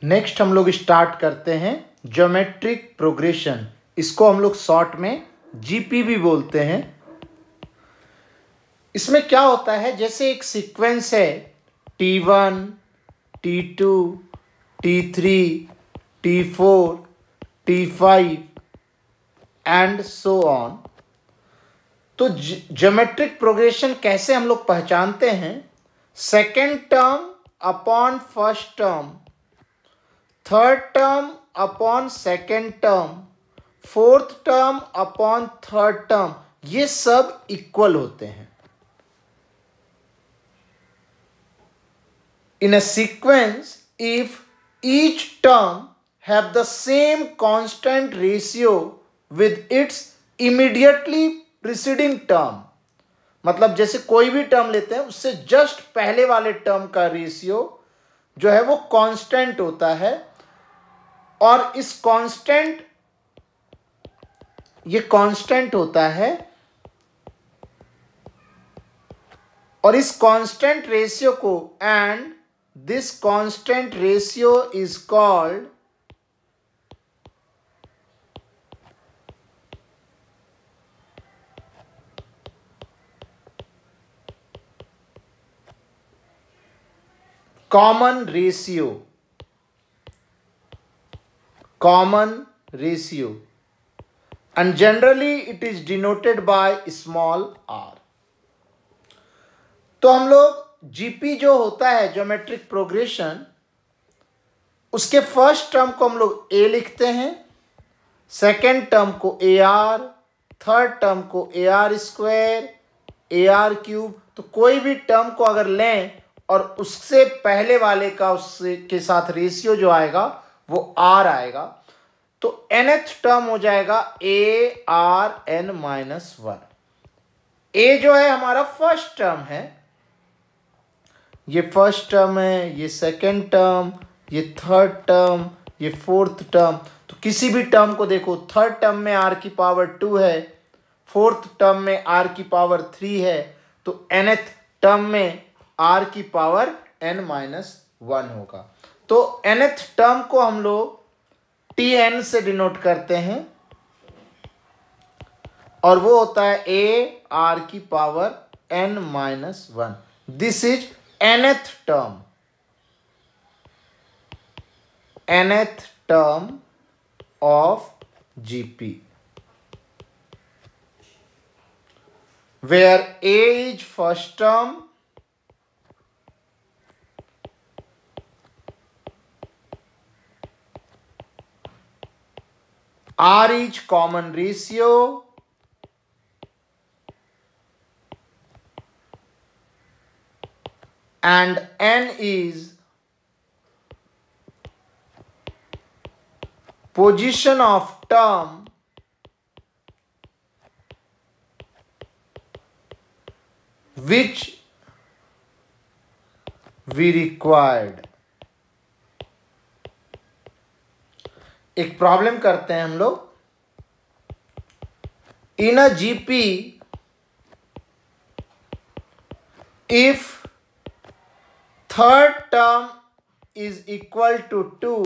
Next हम लोग start करते हैं ज्योमेट्रिक प्रोग्रेशन। इसको हम लोग शॉर्ट में जीपी भी बोलते हैं। इसमें क्या होता है, जैसे एक सीक्वेंस है T1, T2, T3, T4, T5 and so on. तो ज्योमेट्रिक प्रोग्रेशन कैसे हम लोग पहचानते हैं? Second term upon first term, third term upon second term, fourth term upon third term, ये सब इक्वल होते हैं। In a sequence, if each term have the same constant ratio with its immediately preceding term, मतलब जैसे कोई भी term लेते हैं उससे जस्ट पहले वाले टर्म का रेशियो जो है वो कांस्टेंट होता है, और इस कांस्टेंट ये कांस्टेंट होता है, और इस कांस्टेंट रेशियो को and this constant ratio is called common ratio. And generally it is denoted by small r. तो हम लोग जीपी जो होता है ज्योमेट्रिक प्रोग्रेशन, उसके फर्स्ट टर्म को हम लोग ए लिखते हैं, सेकेंड टर्म को ए आर, थर्ड टर्म को ए आर स्क्वायर, ए आर क्यूब। तो कोई भी टर्म को अगर लें और उससे पहले वाले का उससे के साथ रेशियो जो आएगा वो आर आएगा, तो nth टर्म हो जाएगा a r n minus one. A जो है हमारा फर्स्ट टर्म है, ये फर्स्ट टर्म है, ये सेकेंड टर्म, ये थर्ड टर्म, ये फोर्थ टर्म। तो किसी भी टर्म को देखो, थर्ड टर्म में r की पावर 2 है, फोर्थ टर्म में r की पावर 3 है, तो nth टर्म में r की पावर n माइनस 1 होगा। तो nth टर्म को हम लोग tn से डिनोट करते हैं, और वो होता है a r की power n minus 1। This is nth term of GP, where A is first term, R is common ratio, and N is position of term which we required। एक problem करते हैं हम लोग। In a GP, if third term is equal to 2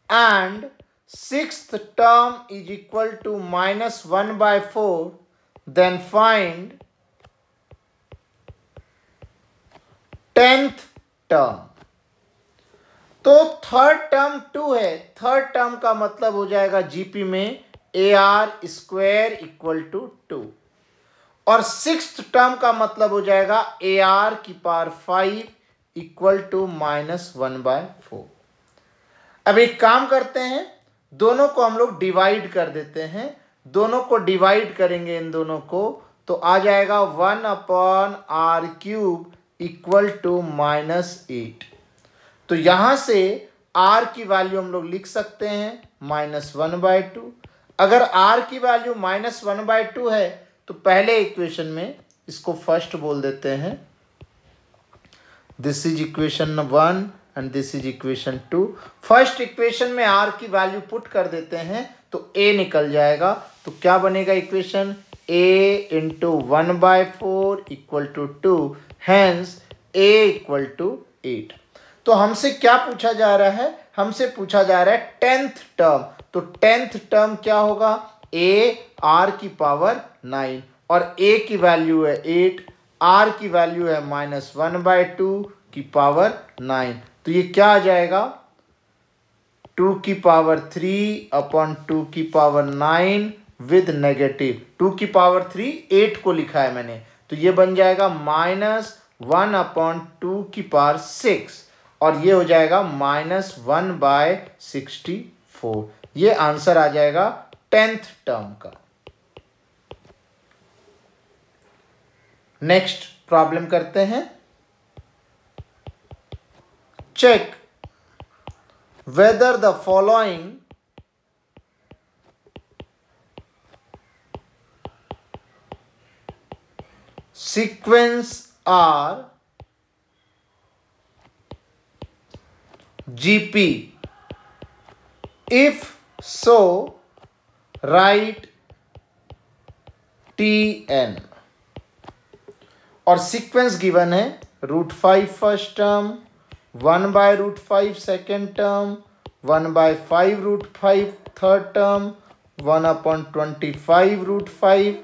and sixth term is equal to minus 1 by 4, then find 10th term। तो third term 2 है, third term का मतलब हो जाएगा जीपी में a r square equal to 2, और sixth term का मतलब हो जाएगा ए आर की power 5 equal to minus 1 by 4। अब एक काम करते हैं, दोनों को हम लोग डिवाइड कर देते हैं। दोनों को डिवाइड करेंगे इन दोनों को, तो आ जाएगा 1 upon r cube equal to minus 8। तो यहां से r की वैल्यू हम लोग लिख सकते हैं माइनस 1 बाय 2। अगर r की वैल्यू माइनस 1 बाय 2 है तो पहले इक्वेशन में इसको फर्स्ट बोल देते हैं, this is equation 1 and this is equation 2। First equation में r की वैल्यू पुट कर देते हैं तो a निकल जाएगा। तो क्या बनेगा equation, a into 1 by 4 equal to 2, hence a equal to 8। तो हमसे क्या पूछा जा रहा है, हमसे पूछा जा रहा है 10th टर्म, तो 10th टर्म क्या होगा, ए आर की पावर 9 और ए की वैल्यू है 8, आर की वैल्यू है -1/2 की पावर 9, तो ये क्या आ जाएगा 2 की पावर 3 अपॉन 2 की पावर 9 विद नेगेटिव 2 की पावर 3 8 को लिखा है मैंने, तो ये बन जाएगा -1/2 की पावर 6 और ये हो जाएगा -1/64। ये आंसर आ जाएगा 10th टर्म का। नेक्स्ट प्रॉब्लम करते हैं। Check whether the following sequence are GP. If so, write TN. और सीक्वेंस गिवन है √5 first term, 1/√5 second term, 1/5√5 third term, 1/25√5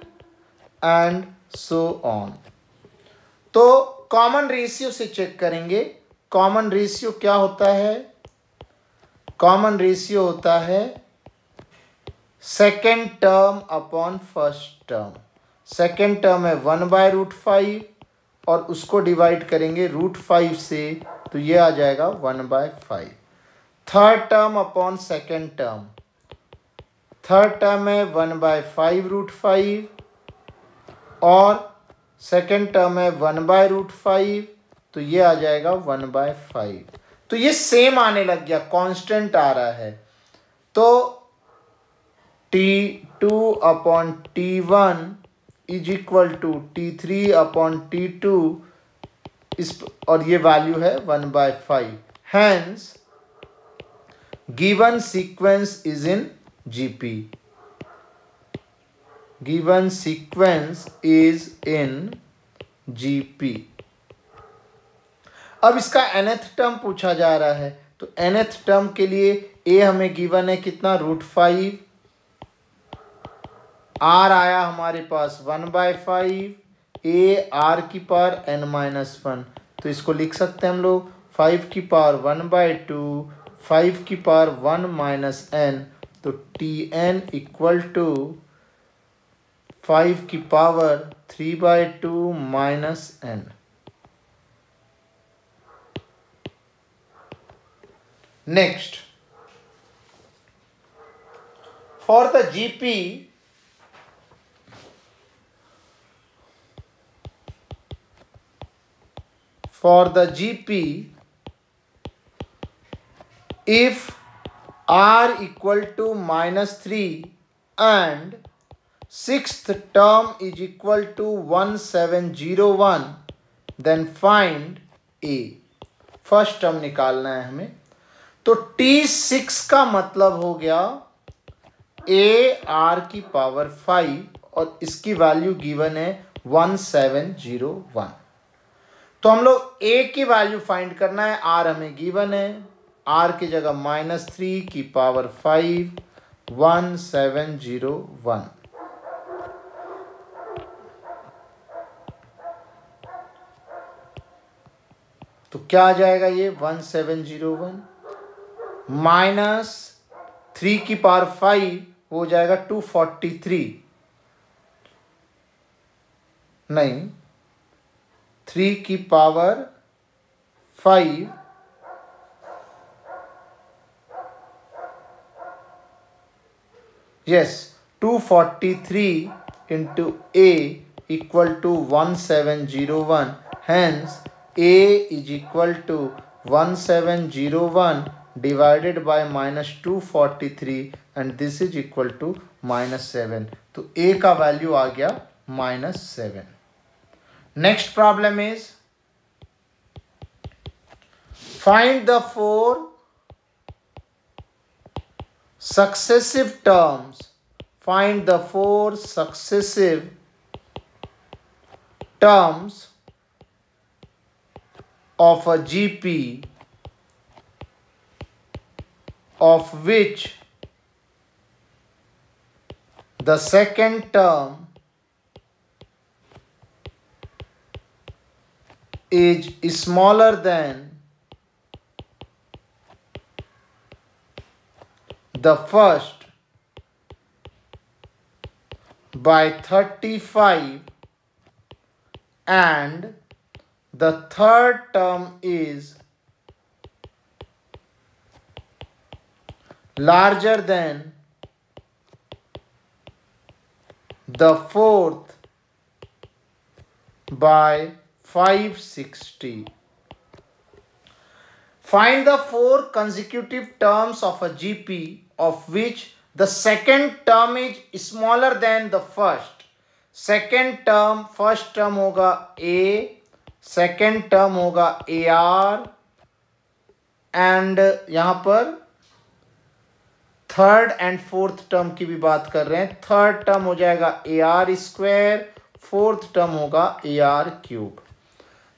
and so on. तो कॉमन रेशियो से चेक करेंगे। कॉमन रेशियो क्या होता है, कॉमन रेशियो होता है second term upon first term. Second term है 1/√5 और उसको डिवाइड करेंगे √5 से, तो ये आ जाएगा 1/5। Third term upon second term, third term है 1/5√5 और सेकेंड टर्म है 1/√5, तो ये आ जाएगा 1/5। तो ये सेम आने लग गया, कांस्टेंट आ रहा है। तो T2 upon T1 is equal to T3 upon T2 is, और ये वैल्यू है 1/5। Hence given sequence is in GP, given sequence is in GP। अब इसका nth टर्म पूछा जा रहा है, तो nth टर्म के लिए a हमें गिवन है कितना √5, r आया हमारे पास 1/5, a r की पावर n-1, तो इसको लिख सकते हैं हम लोग 5 की पावर 1/2, 5 की पावर 1 - n, तो Tn इक्वल टू 5 की power 3/2 - n। Next, for the GP if r equal to -3 and sixth term is equal to 1701, then find a। First term निकालना है हमें, तो T6 का मतलब हो गया a r की पावर 5 और इसकी वैल्यू गिवन है 1701। तो हम लोग a की वैल्यू फाइंड करना है, r हमें गिवन है, r की जगह -3 की पावर 5 1701। तो क्या आ जाएगा ये 1701 -3 की पावर 5 हो जाएगा 243, नहीं 3 की power 5 yes 243 into a equal to 1701, hence a is equal to 1701 divided by -243 and this is equal to -7, तो a का वैल्यू आ गया -7। Next problem is find the 4 successive terms, find the 4 successive terms of a GP of which the second term is smaller than the first by 35 and the third term is larger than the fourth by 560. Find the four consecutive terms of a GP of which the second term is smaller than the first. Second term, first term होगा ए, second term होगा a are, and यहां पर third and fourth term की भी बात कर रहे हैं. थर्ड टर्म हो जाएगा a r square, fourth term होगा ए आर क्यूब.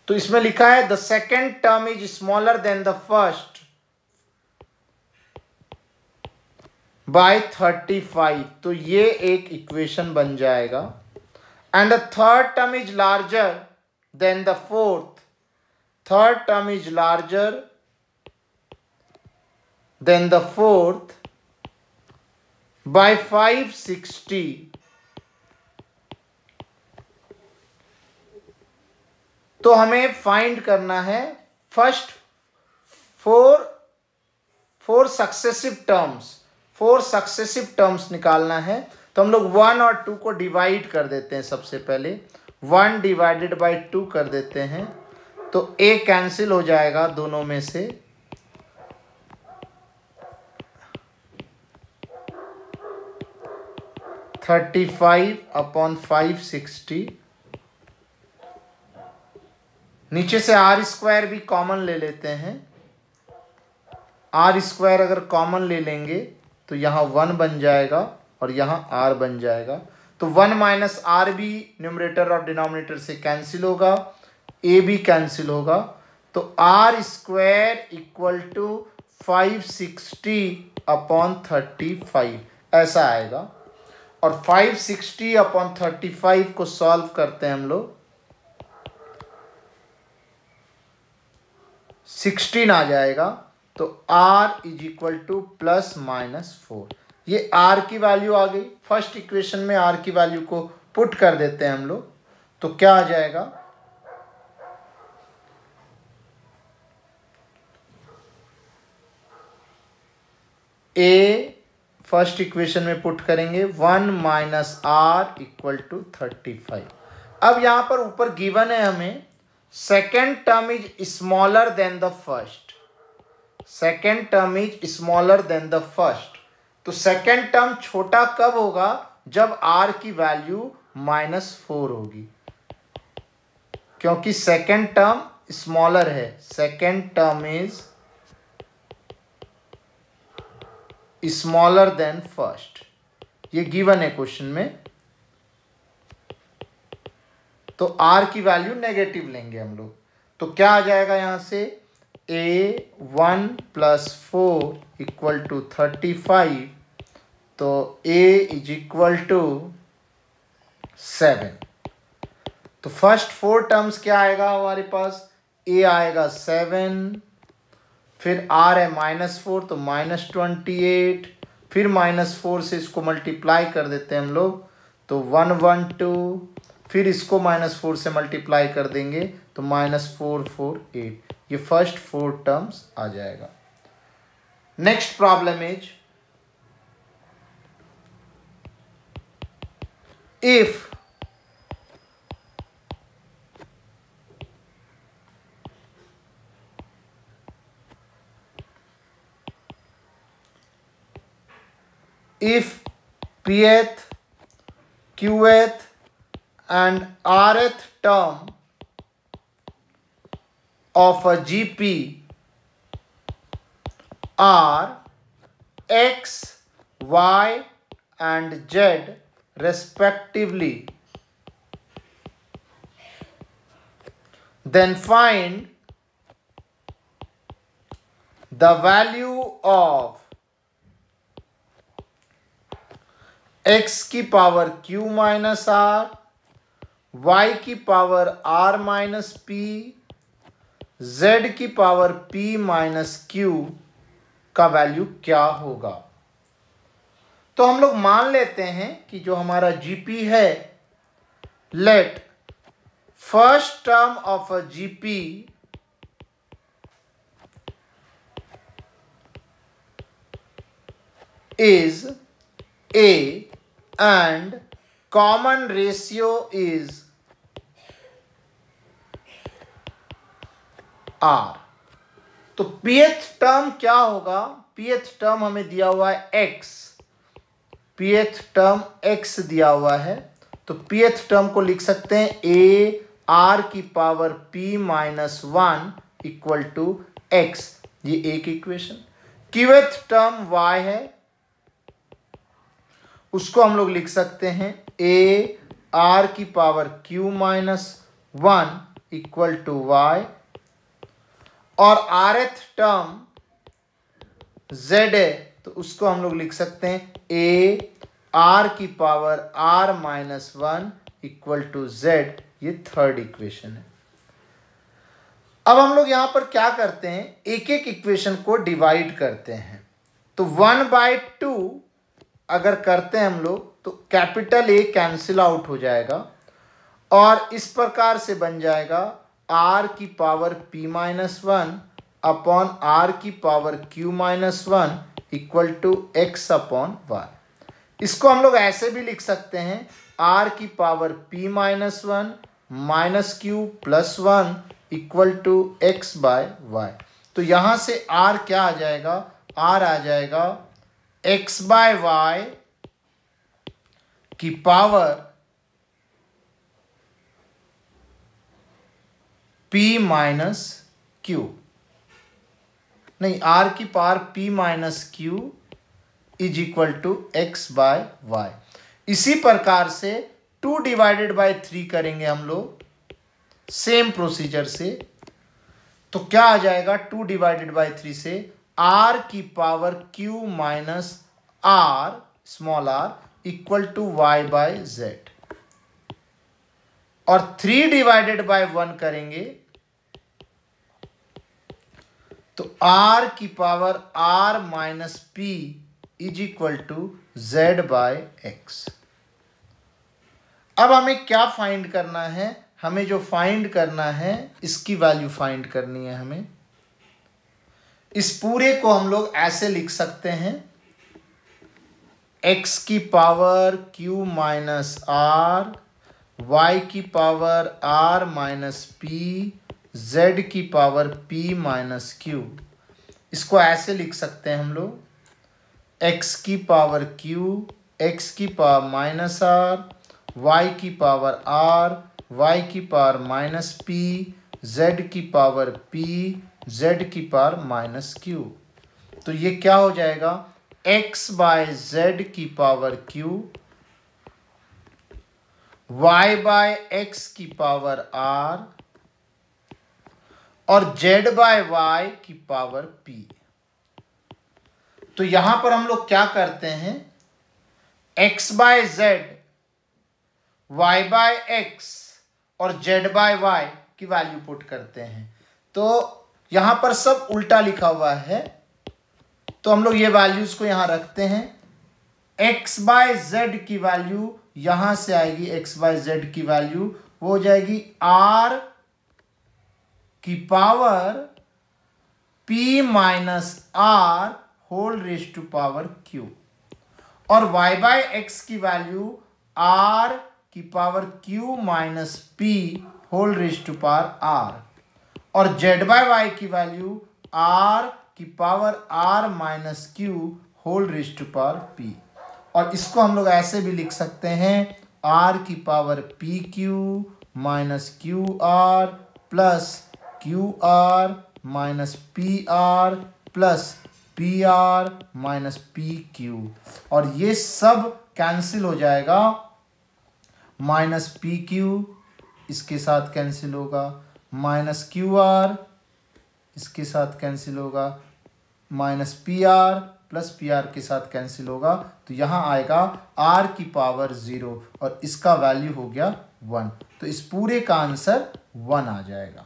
तो इसमें लिखा है the second term is smaller than the first by 35. तो ये एक इक्वेशन बन जाएगा. And the third term is larger than the fourth. Third term is larger than the fourth by 560. तो हमें फाइंड करना है फर्स्ट फोर सक्सेसिव टर्म्स निकालना है. तो हम लोग 1 और 2 को डिवाइड कर देते हैं. सबसे पहले 1 डिवाइडेड बाई 2 कर देते हैं. तो a कैंसिल हो जाएगा दोनों में से. (35/560). नीचे से आर स्क्वायर भी कॉमन ले लेते हैं. आर स्क्वायर अगर कॉमन ले लेंगे तो यहाँ 1 बन जाएगा और यहाँ r बन जाएगा. तो 1 माइनस आर भी न्यूमरेटर और डिनोमिनेटर से कैंसिल होगा, a भी कैंसिल होगा. तो आर स्क्वायर इक्वल टू 560/35 ऐसा आएगा. और 560/35 को सॉल्व करते हैं हम लोग. 16 आ जाएगा. तो r इज इक्वल टू ±4. ये r की वैल्यू आ गई. फर्स्ट इक्वेशन में r की वैल्यू को पुट कर देते हैं हम लोग. तो क्या आ जाएगा, a फर्स्ट इक्वेशन में पुट करेंगे 1 माइनस आर इक्वल टू 35. अब यहां पर ऊपर गिवन है हमें second term is smaller than the first. Second term is smaller than the first. तो सेकेंड टर्म छोटा कब होगा, जब r की वैल्यू -4 होगी, क्योंकि सेकेंड टर्म स्मॉलर है. Second term is smaller then first. ये गिवन है क्वेश्चन में. तो r की वैल्यू नेगेटिव लेंगे हम लोग. तो क्या आ जाएगा यहां से, a1 + 4 इक्वल टू 35. तो a इज इक्वल टू 7. तो फर्स्ट 4 टर्म्स क्या आएगा हमारे पास, a आएगा 7, फिर r है -4 तो -28, फिर -4 से इसको मल्टीप्लाई कर देते हैं हम लोग. तो 112, फिर इसको -4 से मल्टीप्लाई कर देंगे तो -448. ये फर्स्ट 4 टर्म्स आ जाएगा. Next problem is if pth, qth and rth term of a GP are x, y and z respectively, then find the value of x की power q minus r, y की power r minus p, z की power p minus q का value क्या होगा। तो हम लोग मान लेते हैं कि जो हमारा जीपी है, let first term of a GP is A and common ratio is R। तो pth टर्म क्या होगा, pth टर्म हमें दिया हुआ है x, pth टर्म x दिया हुआ है, तो pth टर्म को लिख सकते हैं a r की power p minus 1 equal to x, ये एक इक्वेशन। qth टर्म y है, उसको हम लोग लिख सकते हैं a r की power q minus 1 equal to y, और rth टर्म z है, तो उसको हम लोग लिख सकते हैं a r की power r minus 1 equal to z, ये थर्ड इक्वेशन है। अब हम लोग यहां पर क्या करते हैं, एक एक इक्वेशन को डिवाइड करते हैं। तो 1/2 अगर करते हैं हम लोग, तो कैपिटल A कैंसिल आउट हो जाएगा और इस प्रकार से बन जाएगा r की power p minus 1 upon r की power q minus 1 equal to x upon y। इसको हम लोग ऐसे भी लिख सकते हैं r की power p minus 1 minus q plus 1 equal to x by y। तो यहां से r क्या आ जाएगा, r आ जाएगा x बाय y की पावर p माइनस q, नहीं r की power p minus q is equal to x by y। इसी प्रकार से 2 डिवाइडेड बाय 3 करेंगे हम लोग सेम प्रोसीजर से, तो क्या आ जाएगा 2 डिवाइडेड बाय 3 से r की power q minus r small r equal to y by z, और 3 डिवाइडेड बाय 1 करेंगे तो r की power r minus p is equal to z by x। अब हमें क्या फाइंड करना है, हमें जो फाइंड करना है इसकी वैल्यू फाइंड करनी है हमें। इस पूरे को हम लोग ऐसे लिख सकते हैं x की power q minus r, y की power r minus p, z की पावर p माइनस q। इसको ऐसे लिख सकते हैं हम लोग x की पावर q, x की पावर माइनस r, y की पावर r, y की पावर माइनस p, z की पावर p, z की पावर माइनस q। तो ये क्या हो जाएगा, x बाय z की power q, y by x की पावर r और z बाय y की पावर p। तो यहां पर हम लोग क्या करते हैं, x by z, y by x और z बाय y की वैल्यू पुट करते हैं। तो यहां पर सब उल्टा लिखा हुआ है, तो हम लोग ये वैल्यूज को यहां रखते हैं। x बाय z की वैल्यू यहां से आएगी, x बाय z की वैल्यू वो हो जाएगी r की power p minus r whole raise to power q, और y बाय x की वैल्यू r की power q minus p whole raise to power r, और z बाय y की वैल्यू r की power r minus q whole raise to power p। और इसको हम लोग ऐसे भी लिख सकते हैं r की power pq minus qr plus qr minus pr plus pr minus pq, और ये सब कैंसिल हो जाएगा। माइनस pq इसके साथ कैंसिल होगा, माइनस qr इसके साथ कैंसिल होगा, minus pr plus P R के साथ कैंसिल होगा, तो यहाँ आएगा आर की पावर 0 और इसका वैल्यू हो गया 1। तो इस पूरे का आंसर 1 आ जाएगा।